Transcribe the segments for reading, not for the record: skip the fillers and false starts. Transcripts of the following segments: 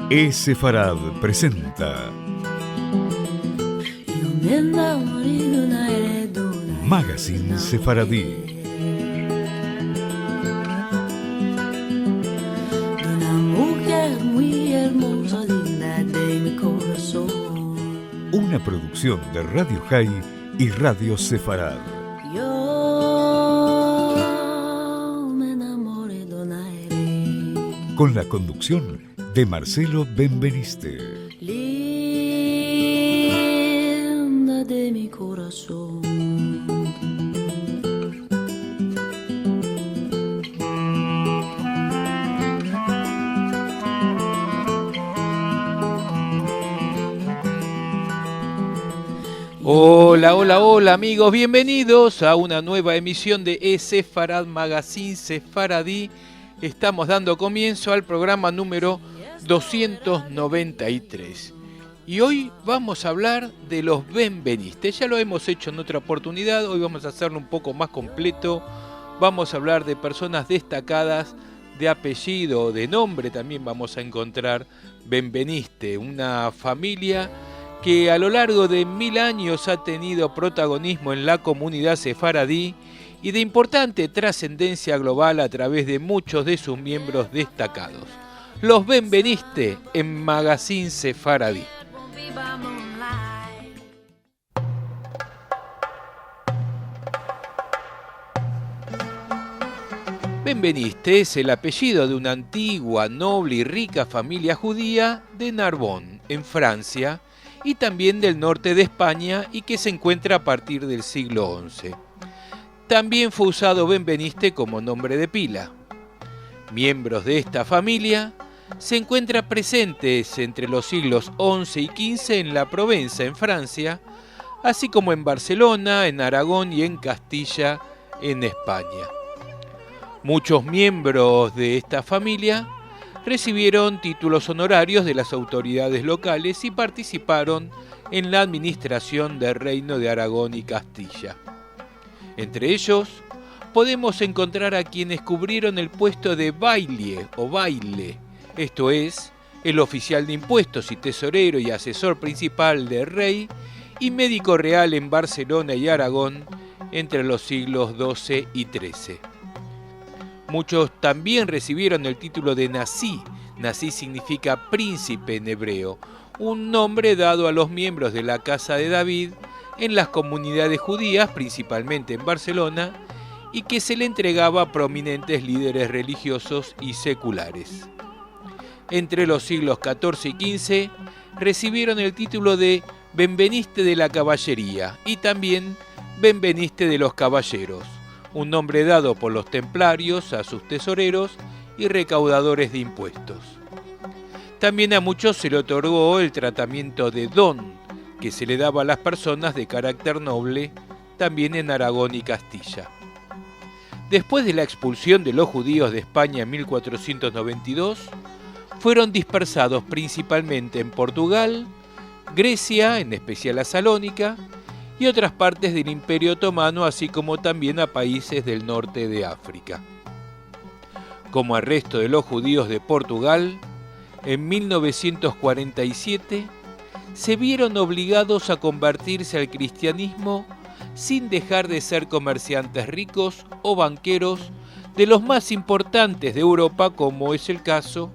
Sefarad presenta Magazine Sefaradí. Una producción de Radio High y Radio Sefarad. Con la conducción de Marcelo Benveniste. Linda de mi corazón. Hola amigos, bienvenidos a una nueva emisión de Sefarad Magazine Sefaradí. Estamos dando comienzo al programa número 293. Y hoy vamos a hablar de los benvenistes. Ya lo hemos hecho en otra oportunidad, hoy vamos a hacerlo un poco más completo. Vamos a hablar de personas destacadas de apellido o de nombre, también vamos a encontrar benveniste, una familia que a lo largo de 1000 años ha tenido protagonismo en la comunidad sefaradí y de importante trascendencia global a través de muchos de sus miembros destacados. Los benveniste en Magazine Sefaradí. Benveniste es el apellido de una antigua, noble y rica familia judía de Narbonne, en Francia, y también del norte de España y que se encuentra a partir del siglo XI. También fue usado benveniste como nombre de pila. Miembros de esta familia se encuentran presentes entre los siglos XI y XV en la Provenza, en Francia, así como en Barcelona, en Aragón y en Castilla, en España. Muchos miembros de esta familia recibieron títulos honorarios de las autoridades locales y participaron en la administración del Reino de Aragón y Castilla. Entre ellos, podemos encontrar a quienes cubrieron el puesto de baile o baile, esto es, el oficial de impuestos y tesorero y asesor principal del rey y médico real en Barcelona y Aragón entre los siglos XII y XIII. Muchos también recibieron el título de Nazí. Nazí significa príncipe en hebreo, un nombre dado a los miembros de la casa de David en las comunidades judías, principalmente en Barcelona, y que se le entregaba a prominentes líderes religiosos y seculares. Entre los siglos XIV y XV recibieron el título de benveniste de la caballería y también benveniste de los caballeros, un nombre dado por los templarios a sus tesoreros y recaudadores de impuestos. También a muchos se le otorgó el tratamiento de don, que se le daba a las personas de carácter noble, también en Aragón y Castilla. Después de la expulsión de los judíos de España en 1492, fueron dispersados principalmente en Portugal, Grecia, en especial a Salónica, y otras partes del Imperio Otomano, así como también a países del norte de África. Como al resto de los judíos de Portugal, en 1947 se vieron obligados a convertirse al cristianismo sin dejar de ser comerciantes ricos o banqueros de los más importantes de Europa, como es el caso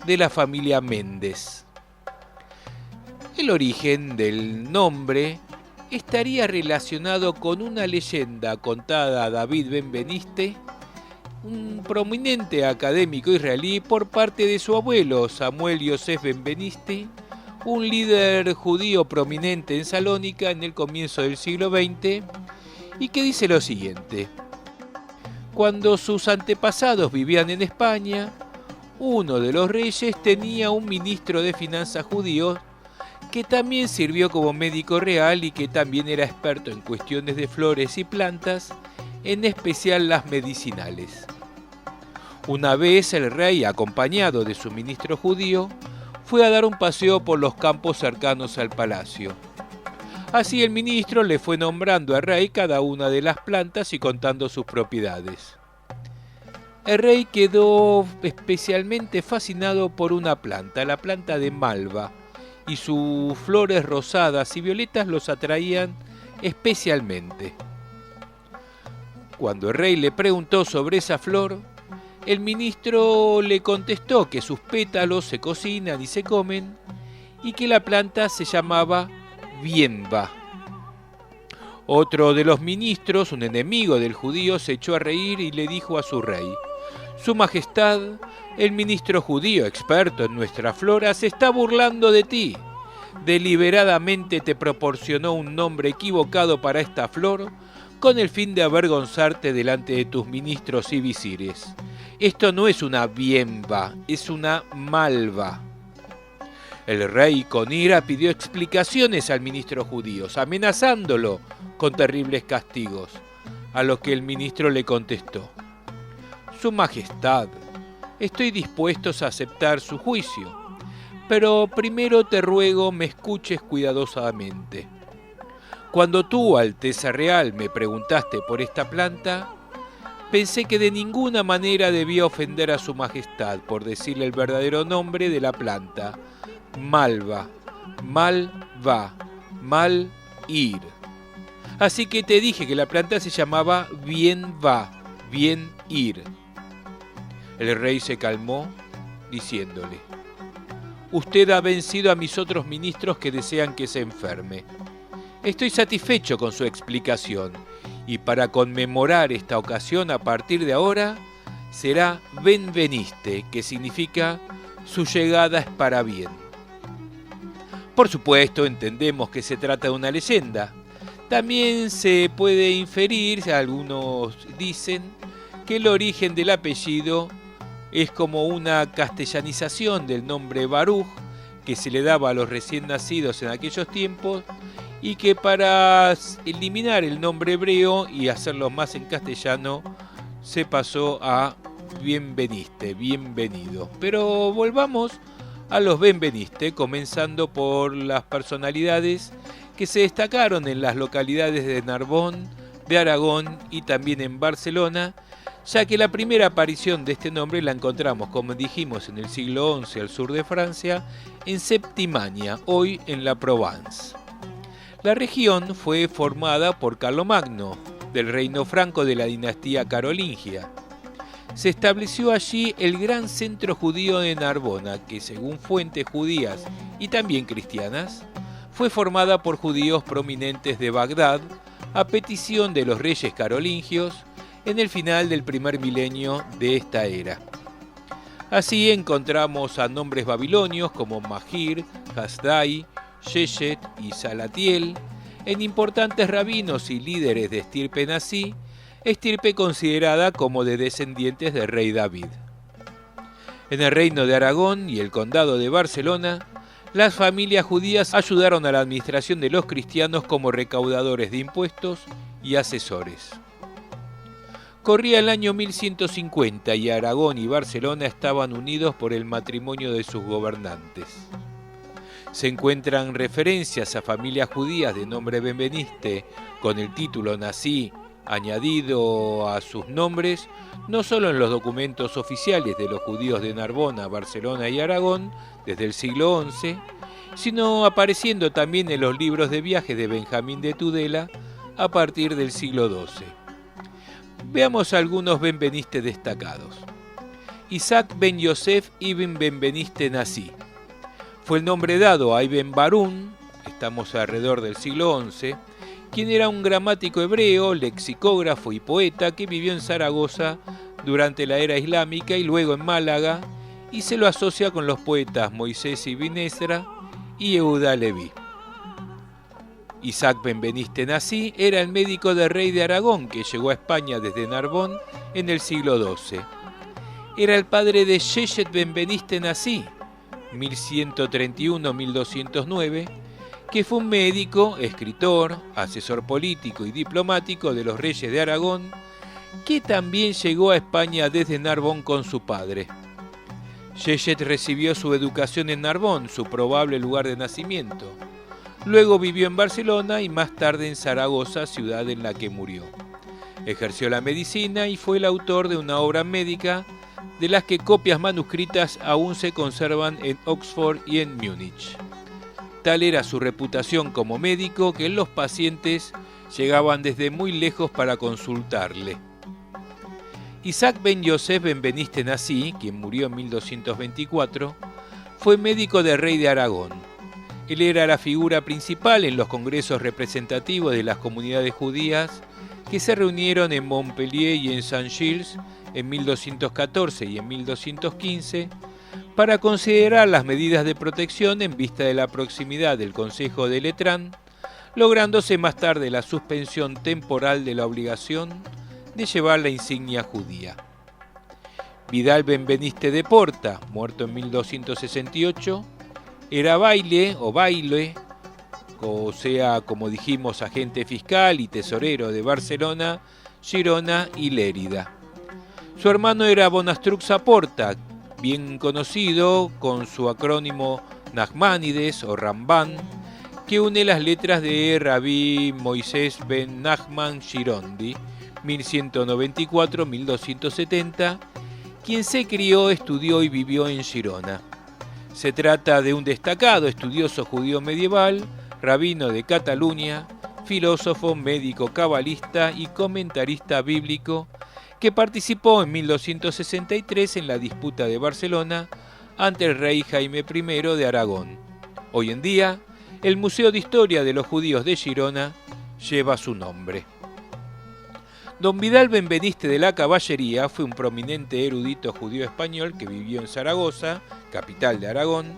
de la familia Méndez. El origen del nombre estaría relacionado con una leyenda contada a David Benveniste, un prominente académico israelí, por parte de su abuelo Samuel Yosef Benveniste, un líder judío prominente en Salónica en el comienzo del siglo XX, y que dice lo siguiente: cuando sus antepasados vivían en España, uno de los reyes tenía un ministro de finanzas judío que también sirvió como médico real y que también era experto en cuestiones de flores y plantas, en especial las medicinales. Una vez el rey, acompañado de su ministro judío, fue a dar un paseo por los campos cercanos al palacio. Así el ministro le fue nombrando al rey cada una de las plantas y contando sus propiedades. El rey quedó especialmente fascinado por una planta, la planta de malva, y sus flores rosadas y violetas los atraían especialmente. Cuando el rey le preguntó sobre esa flor, el ministro le contestó que sus pétalos se cocinan y se comen y que la planta se llamaba bienva. Otro de los ministros, un enemigo del judío, se echó a reír y le dijo a su rey: Su Majestad, el ministro judío experto en nuestra flora, se está burlando de ti. Deliberadamente te proporcionó un nombre equivocado para esta flor con el fin de avergonzarte delante de tus ministros y visires. Esto no es una bienva, es una malva. El rey con ira pidió explicaciones al ministro judío, amenazándolo con terribles castigos, a lo que el ministro le contestó: Su Majestad, estoy dispuesto a aceptar su juicio, pero primero te ruego me escuches cuidadosamente. Cuando tú, Alteza Real, me preguntaste por esta planta, pensé que de ninguna manera debía ofender a su Majestad por decirle el verdadero nombre de la planta: malva, malva, mal-ir. Así que te dije que la planta se llamaba bien-va, bien-ir. El rey se calmó, diciéndole: Usted ha vencido a mis otros ministros que desean que se enferme. Estoy satisfecho con su explicación, y para conmemorar esta ocasión, a partir de ahora, será benveniste, que significa su llegada es para bien. Por supuesto, entendemos que se trata de una leyenda. También se puede inferir, algunos dicen, que el origen del apellido es como una castellanización del nombre Baruch, que se le daba a los recién nacidos en aquellos tiempos, y que para eliminar el nombre hebreo y hacerlo más en castellano, se pasó a bienveniste, bienvenido. Pero volvamos a los benveniste, comenzando por las personalidades que se destacaron en las localidades de Narbón, de Aragón y también en Barcelona, ya que la primera aparición de este nombre la encontramos, como dijimos, en el siglo XI al sur de Francia, en Septimania, hoy en la Provence. La región fue formada por Carlomagno, del reino franco de la dinastía carolingia. Se estableció allí el gran centro judío de Narbona, que según fuentes judías y también cristianas, fue formada por judíos prominentes de Bagdad a petición de los reyes carolingios en el final del primer milenio de esta era. Así encontramos a nombres babilonios como Magir, Hasdai, Sheshet y Salatiel, en importantes rabinos y líderes de estirpe nazí, estirpe considerada como de descendientes del rey David. En el reino de Aragón y el condado de Barcelona, las familias judías ayudaron a la administración de los cristianos como recaudadores de impuestos y asesores. Corría el año 1150 y Aragón y Barcelona estaban unidos por el matrimonio de sus gobernantes. Se encuentran referencias a familias judías de nombre benveniste con el título nazí añadido a sus nombres, no solo en los documentos oficiales de los judíos de Narbona, Barcelona y Aragón desde el siglo XI, sino apareciendo también en los libros de viajes de Benjamín de Tudela a partir del siglo XII. Veamos algunos benveniste destacados. Isaac ben Yosef ibn benveniste nazí. Fue el nombre dado a Ibn Barún, estamos alrededor del siglo XI, quien era un gramático hebreo, lexicógrafo y poeta que vivió en Zaragoza durante la era islámica y luego en Málaga, y se lo asocia con los poetas Moisés ibn Ezra y Yehuda Leví. Isaac benveniste nazí era el médico del rey de Aragón que llegó a España desde Narbón en el siglo XII. Era el padre de Sheshet benveniste nazí, 1131-1209, que fue un médico, escritor, asesor político y diplomático de los reyes de Aragón, que también llegó a España desde Narbón con su padre. Sheshet recibió su educación en Narbón, su probable lugar de nacimiento. Luego vivió en Barcelona y más tarde en Zaragoza, ciudad en la que murió. Ejerció la medicina y fue el autor de una obra médica de las que copias manuscritas aún se conservan en Oxford y en Múnich. Tal era su reputación como médico que los pacientes llegaban desde muy lejos para consultarle. Isaac ben Yosef Benveniste Nassí, quien murió en 1224, fue médico del rey de Aragón. Él era la figura principal en los congresos representativos de las comunidades judías que se reunieron en Montpellier y en Saint-Gilles en 1214 y en 1215 para considerar las medidas de protección en vista de la proximidad del Consejo de Letrán, lográndose más tarde la suspensión temporal de la obligación de llevar la insignia judía. Vidal Benveniste de Porta, muerto en 1268, era baile, o sea, como dijimos, agente fiscal y tesorero de Barcelona, Girona y Lérida. Su hermano era Bonastruc Porta, bien conocido con su acrónimo Nachmanides o Ramban, que une las letras de Rabí Moisés ben Nachman Girondi, 1194-1270, quien se crió, estudió y vivió en Girona. Se trata de un destacado estudioso judío medieval, rabino de Cataluña, filósofo, médico, cabalista y comentarista bíblico, que participó en 1263 en la disputa de Barcelona ante el rey Jaime I de Aragón. Hoy en día, el Museo de Historia de los Judíos de Girona lleva su nombre. Don Vidal Benveniste de la Caballería fue un prominente erudito judío español que vivió en Zaragoza, capital de Aragón,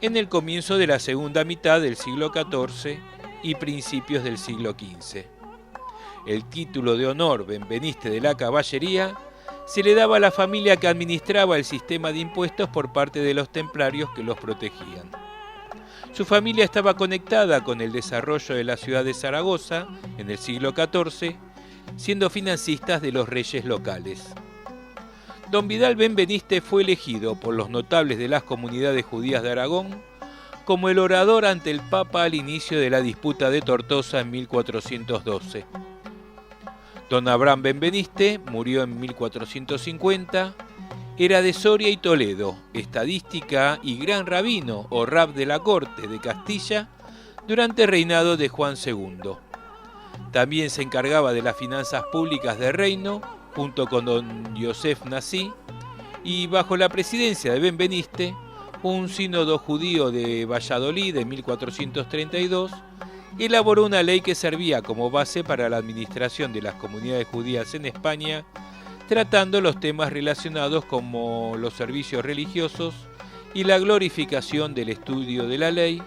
en el comienzo de la segunda mitad del siglo XIV y principios del siglo XV. El título de honor Benveniste de la Caballería se le daba a la familia que administraba el sistema de impuestos por parte de los templarios que los protegían. Su familia estaba conectada con el desarrollo de la ciudad de Zaragoza en el siglo XIV, siendo financistas de los reyes locales. Don Vidal Benveniste fue elegido por los notables de las comunidades judías de Aragón como el orador ante el Papa al inicio de la disputa de Tortosa en 1412. Don Abraham Benveniste murió en 1450, era de Soria y Toledo, estadística y gran rabino o rab de la corte de Castilla durante el reinado de Juan II. También se encargaba de las finanzas públicas del reino, junto con don Yosef Nassí, y bajo la presidencia de Benveniste, un sínodo judío de Valladolid de 1432 elaboró una ley que servía como base para la administración de las comunidades judías en España, tratando los temas relacionados como los servicios religiosos y la glorificación del estudio de la ley,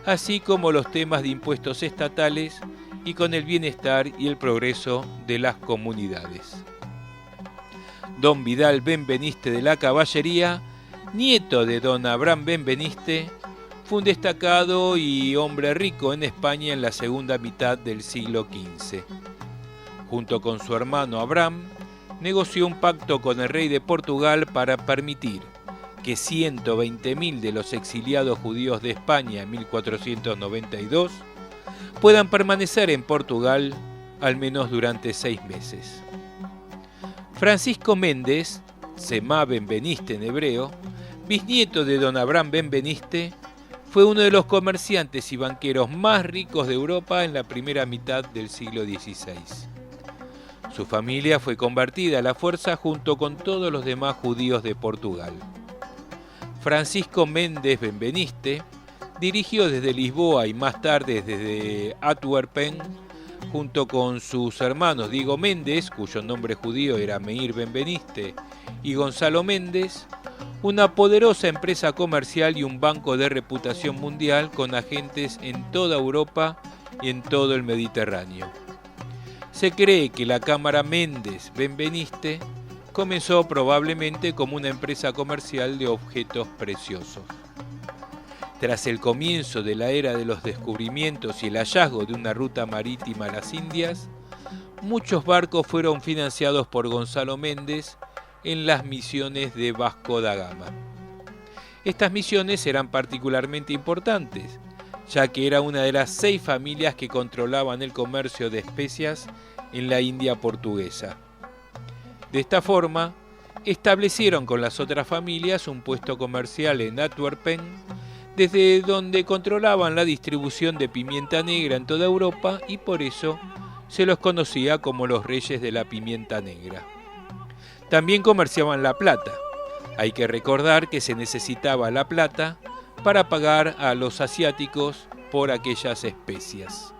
así como los temas de impuestos estatales y con el bienestar y el progreso de las comunidades. Don Vidal Benveniste de la Caballería, nieto de don Abraham Benveniste, fue un destacado y hombre rico en España en la segunda mitad del siglo XV. Junto con su hermano Abraham, negoció un pacto con el rey de Portugal para permitir que 120.000 de los exiliados judíos de España en 1492 puedan permanecer en Portugal al menos durante 6 meses. Francisco Méndez, Semá Benveniste en hebreo, bisnieto de don Abraham Benveniste, fue uno de los comerciantes y banqueros más ricos de Europa en la primera mitad del siglo XVI. Su familia fue convertida a la fuerza junto con todos los demás judíos de Portugal. Francisco Méndez Benveniste dirigió desde Lisboa y más tarde desde Antwerpen, junto con sus hermanos Diego Méndez, cuyo nombre judío era Meir Benveniste, y Gonzalo Méndez, una poderosa empresa comercial y un banco de reputación mundial con agentes en toda Europa y en todo el Mediterráneo. Se cree que la Cámara Méndez Benveniste comenzó probablemente como una empresa comercial de objetos preciosos. Tras el comienzo de la era de los descubrimientos y el hallazgo de una ruta marítima a las Indias, muchos barcos fueron financiados por Gonzalo Méndez en las misiones de Vasco da Gama. Estas misiones eran particularmente importantes, ya que era una de las 6 familias que controlaban el comercio de especias en la India portuguesa. De esta forma, establecieron con las otras familias un puesto comercial en Antwerpen, desde donde controlaban la distribución de pimienta negra en toda Europa y por eso se los conocía como los reyes de la pimienta negra. También comerciaban la plata. Hay que recordar que se necesitaba la plata para pagar a los asiáticos por aquellas especias.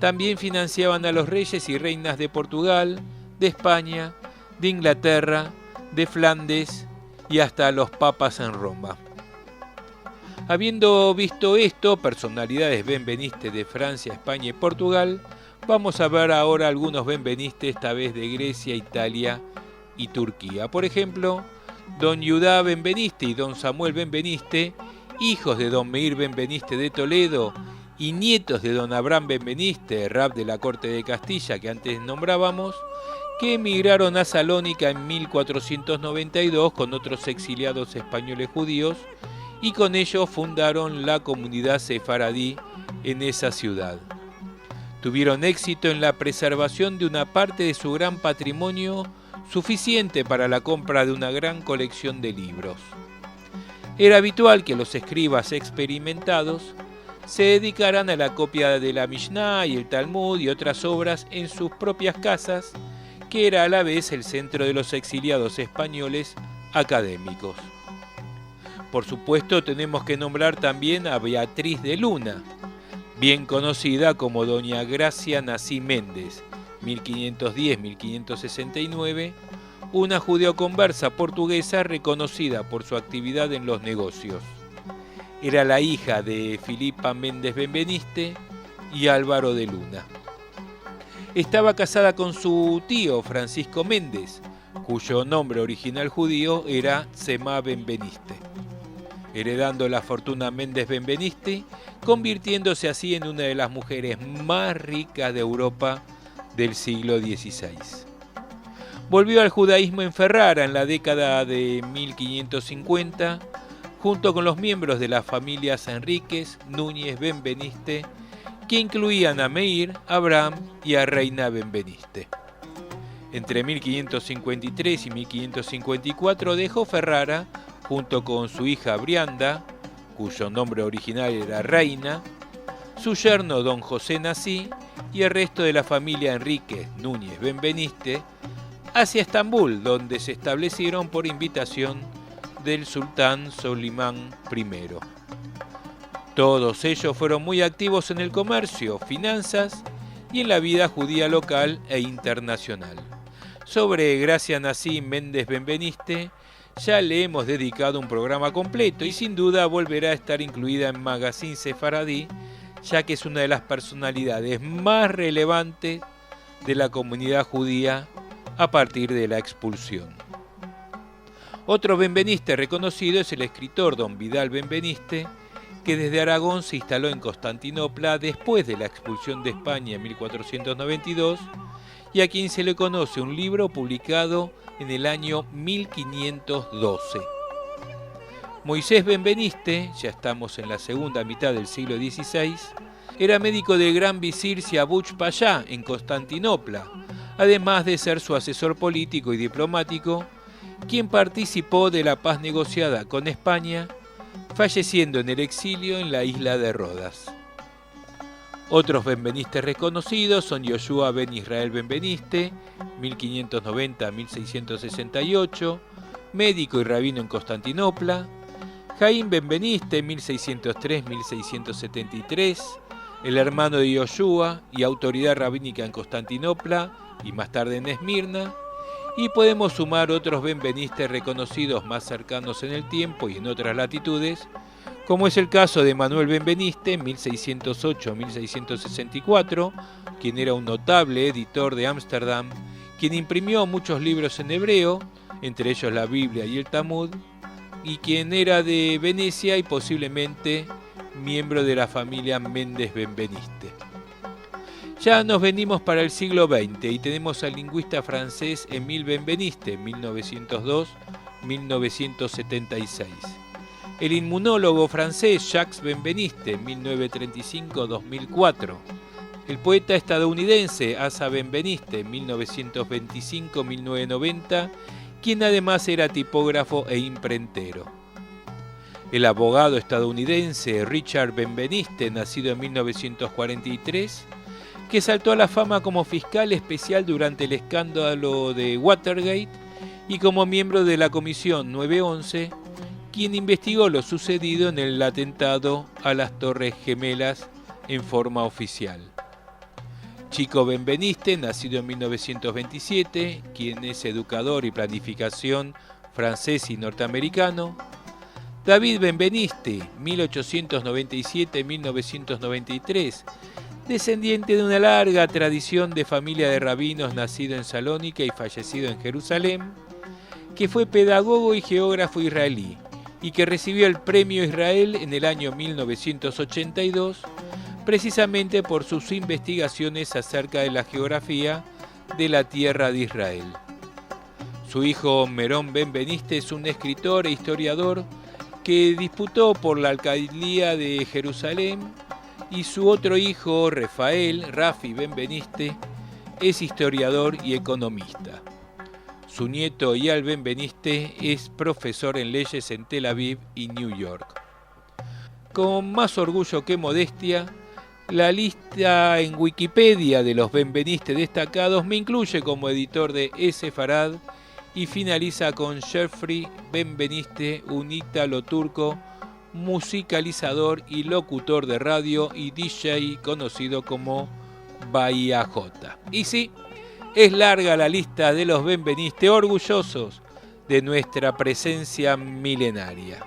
También financiaban a los reyes y reinas de Portugal, de España, de Inglaterra, de Flandes y hasta a los papas en Roma. Habiendo visto esto, personalidades benvenistes de Francia, España y Portugal, vamos a ver ahora algunos benvenistes, esta vez de Grecia, Italia y Turquía. Por ejemplo, don Judá Benveniste y don Samuel Benveniste, hijos de don Meir Benveniste de Toledo y nietos de don Abraham Benveniste, rab de la corte de Castilla que antes nombrábamos, que emigraron a Salónica en 1492 con otros exiliados españoles judíos y con ellos fundaron la comunidad sefaradí en esa ciudad. Tuvieron éxito en la preservación de una parte de su gran patrimonio suficiente para la compra de una gran colección de libros. Era habitual que los escribas experimentados se dedicaran a la copia de la Mishnah y el Talmud y otras obras en sus propias casas, que era a la vez el centro de los exiliados españoles académicos. Por supuesto, tenemos que nombrar también a Beatriz de Luna, bien conocida como doña Gracia Nací Méndez, 1510-1569, una judeoconversa portuguesa reconocida por su actividad en los negocios. Era la hija de Filipa Méndez Benveniste y Álvaro de Luna. Estaba casada con su tío Francisco Méndez, cuyo nombre original judío era Tzemá Benveniste, heredando la fortuna Méndez Benveniste, convirtiéndose así en una de las mujeres más ricas de Europa del siglo XVI. Volvió al judaísmo en Ferrara en la década de 1550, junto con los miembros de las familias Enríquez, Núñez, Benveniste, que incluían a Meir, Abraham y a Reina Benveniste. Entre 1553 y 1554 dejó Ferrara junto con su hija Brianda, cuyo nombre original era Reina, su yerno don José Nací y el resto de la familia Enríquez, Núñez, Benveniste, hacia Estambul, donde se establecieron por invitación del sultán Solimán I. Todos ellos fueron muy activos en el comercio, finanzas y en la vida judía local e internacional. Sobre Gracia Nací Méndez Benveniste ya le hemos dedicado un programa completo y sin duda volverá a estar incluida en Magazine Sefaradí, ya que es una de las personalidades más relevantes de la comunidad judía a partir de la expulsión. Otro benveniste reconocido es el escritor don Vidal Benveniste, que desde Aragón se instaló en Constantinopla después de la expulsión de España en 1492 y a quien se le conoce un libro publicado en el año 1512. Moisés Benveniste, ya estamos en la segunda mitad del siglo XVI, era médico del gran visir Siabuch Payá en Constantinopla, además de ser su asesor político y diplomático, quien participó de la paz negociada con España, falleciendo en el exilio en la isla de Rodas. Otros benvenistes reconocidos son Yoshua ben Israel Benveniste, 1590-1668, médico y rabino en Constantinopla, Jaim Benveniste, 1603-1673, el hermano de Yoshua y autoridad rabínica en Constantinopla y más tarde en Esmirna, y podemos sumar otros benvenistes reconocidos más cercanos en el tiempo y en otras latitudes, como es el caso de Manuel Benveniste, 1608-1664, quien era un notable editor de Ámsterdam, quien imprimió muchos libros en hebreo, entre ellos la Biblia y el Talmud, y quien era de Venecia y posiblemente miembro de la familia Méndez Benveniste. Ya nos venimos para el siglo XX y tenemos al lingüista francés Émile Benveniste, 1902-1976. El inmunólogo francés Jacques Benveniste, 1935-2004. El poeta estadounidense Asa Benveniste, 1925-1990, quien además era tipógrafo e imprentero. El abogado estadounidense Richard Benveniste, nacido en 1943, que saltó a la fama como fiscal especial durante el escándalo de Watergate y como miembro de la Comisión 911, quien investigó lo sucedido en el atentado a las Torres Gemelas en forma oficial. Chico Benveniste, nacido en 1927, quien es educador y planificación francés y norteamericano. David Benveniste, 1897-1993, descendiente de una larga tradición de familia de rabinos, nacido en Salónica y fallecido en Jerusalén, que fue pedagogo y geógrafo israelí y que recibió el Premio Israel en el año 1982, precisamente por sus investigaciones acerca de la geografía de la tierra de Israel. Su hijo Merón Benveniste es un escritor e historiador que disputó por la alcaldía de Jerusalén, y su otro hijo, Rafi Benveniste, es historiador y economista. Su nieto, Eyal Benveniste, es profesor en leyes en Tel Aviv y New York. Con más orgullo que modestia, la lista en Wikipedia de los Benveniste destacados me incluye como editor de Sefarad y finaliza con Jeffrey Benveniste, un ítalo-turco, musicalizador y locutor de radio y DJ conocido como Bahía J. Y sí, es larga la lista de los Benveniste, orgullosos de nuestra presencia milenaria.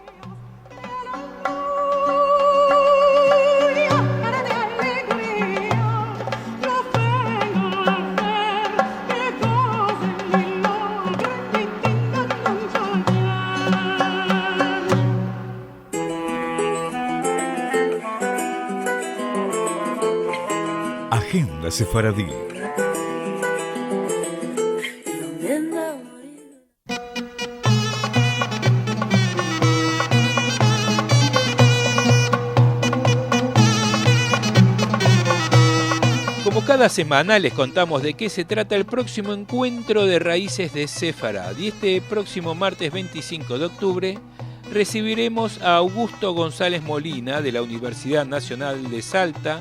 Agenda Sefaradí. Como cada semana les contamos de qué se trata el próximo encuentro de raíces de Sefarad, y este próximo martes 25 de octubre recibiremos a Augusto González Molina de la Universidad Nacional de Salta,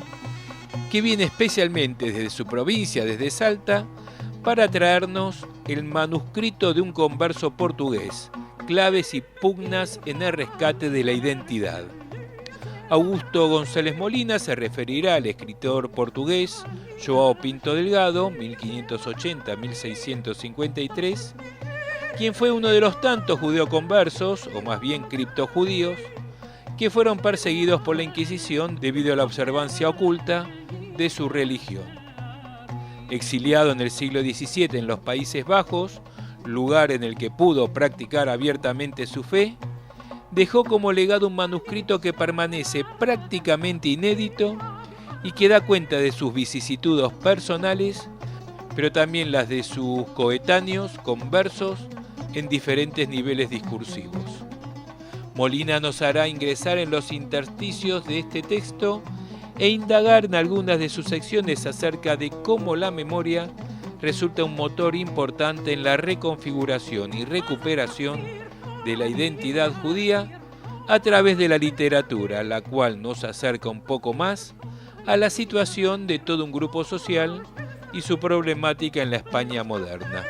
que viene especialmente desde su provincia, desde Salta, para traernos el manuscrito de un converso portugués, claves y pugnas en el rescate de la identidad. Augusto González Molina se referirá al escritor portugués João Pinto Delgado, 1580-1653, quien fue uno de los tantos judeoconversos, o más bien criptojudíos, que fueron perseguidos por la Inquisición debido a la observancia oculta de su religión. Exiliado en el siglo XVII en los Países Bajos, lugar en el que pudo practicar abiertamente su fe, dejó como legado un manuscrito que permanece prácticamente inédito y que da cuenta de sus vicisitudes personales, pero también las de sus coetáneos conversos en diferentes niveles discursivos. Molina nos hará ingresar en los intersticios de este texto e indagar en algunas de sus secciones acerca de cómo la memoria resulta un motor importante en la reconfiguración y recuperación de la identidad judía a través de la literatura, la cual nos acerca un poco más a la situación de todo un grupo social y su problemática en la España moderna.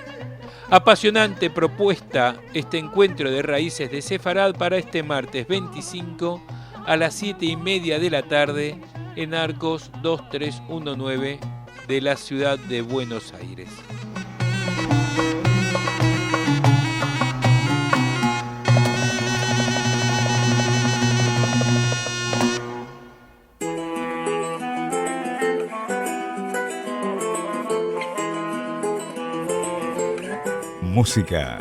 Apasionante propuesta este encuentro de raíces de Sefarad para este martes 25 a las 7:30 de la tarde en Arcos 2319 de la ciudad de Buenos Aires. Música.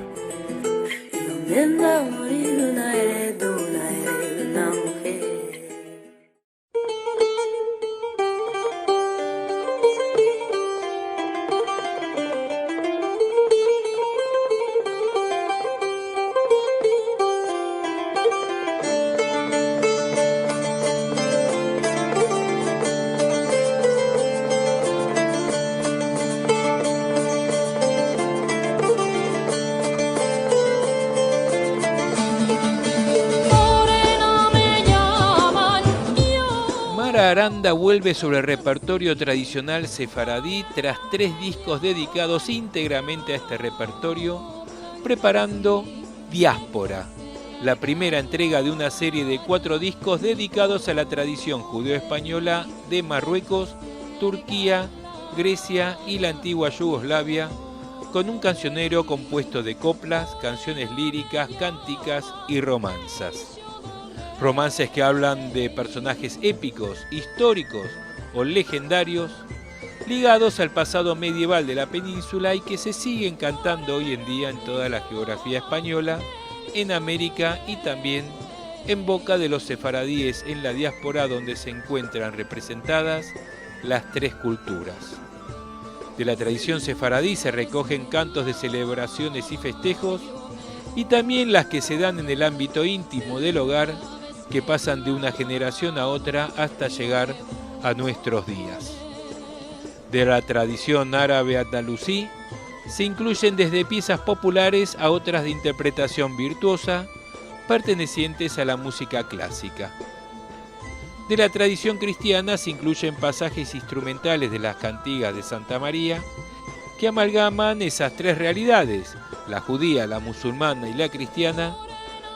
Aranda vuelve sobre el repertorio tradicional sefaradí tras 3 discos dedicados íntegramente a este repertorio, preparando Diáspora, la primera entrega de una serie de 4 discos dedicados a la tradición judeo-española de Marruecos, Turquía, Grecia y la antigua Yugoslavia, con un cancionero compuesto de coplas, canciones líricas, cánticas y romanzas. Romances que hablan de personajes épicos, históricos o legendarios, ligados al pasado medieval de la península y que se siguen cantando hoy en día en toda la geografía española, en América y también en boca de los sefaradíes en la diáspora donde se encuentran representadas las 3 culturas. De la tradición sefaradí se recogen cantos de celebraciones y festejos y también las que se dan en el ámbito íntimo del hogar que pasan de una generación a otra hasta llegar a nuestros días. De la tradición árabe andalusí se incluyen desde piezas populares a otras de interpretación virtuosa pertenecientes a la música clásica. De la tradición cristiana se incluyen pasajes instrumentales de las cantigas de Santa María que amalgaman esas 3 realidades, la judía, la musulmana y la cristiana,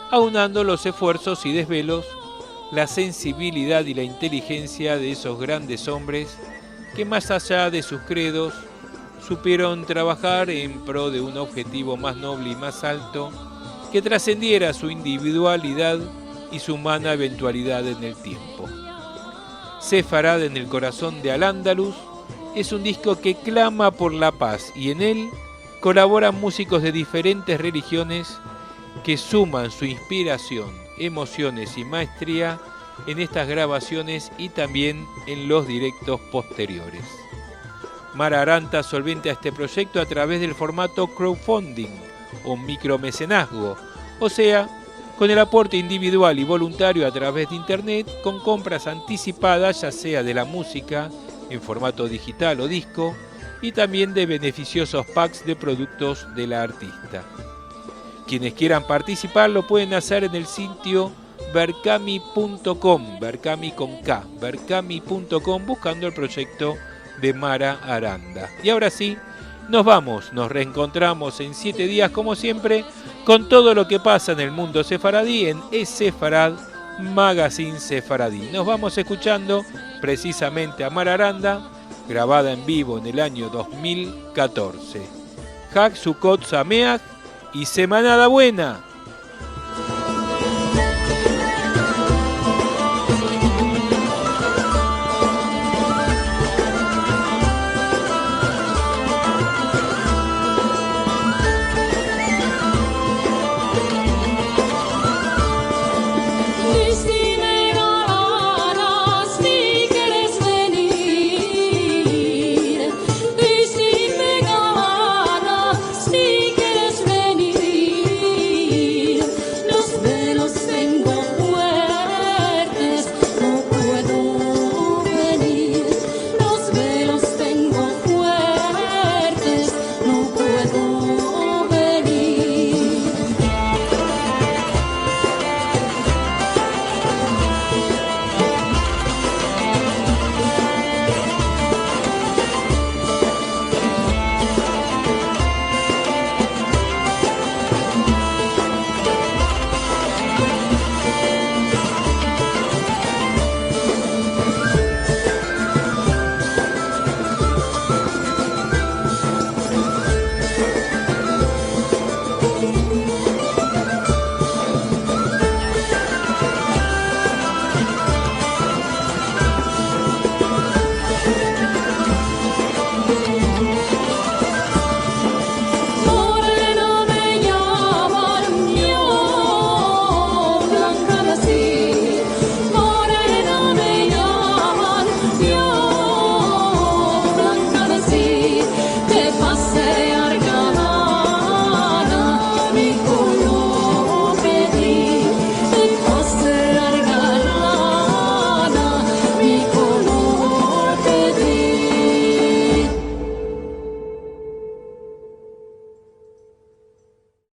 aunando los esfuerzos y desvelos, la sensibilidad y la inteligencia de esos grandes hombres que más allá de sus credos supieron trabajar en pro de un objetivo más noble y más alto que trascendiera su individualidad y su humana eventualidad en el tiempo. Sefarad en el corazón de Al-Ándalus es un disco que clama por la paz y en él colaboran músicos de diferentes religiones que suman su inspiración, emociones y maestría en estas grabaciones y también en los directos posteriores. Mara Aranda solventa este proyecto a través del formato crowdfunding o micromecenazgo, o sea, con el aporte individual y voluntario a través de internet, con compras anticipadas ya sea de la música en formato digital o disco y también de beneficiosos packs de productos de la artista. Quienes quieran participar lo pueden hacer en el sitio berkami.com, Berkami con K, berkami.com, buscando el proyecto de Mara Aranda. Y ahora sí, nos vamos, nos reencontramos en 7 días como siempre con todo lo que pasa en el mundo sefaradí en Es-Sefarad Magazine Sefaradí. Nos vamos escuchando precisamente a Mara Aranda, grabada en vivo en el año 2014. Hag Sukkot Sameach y Semanada Buena.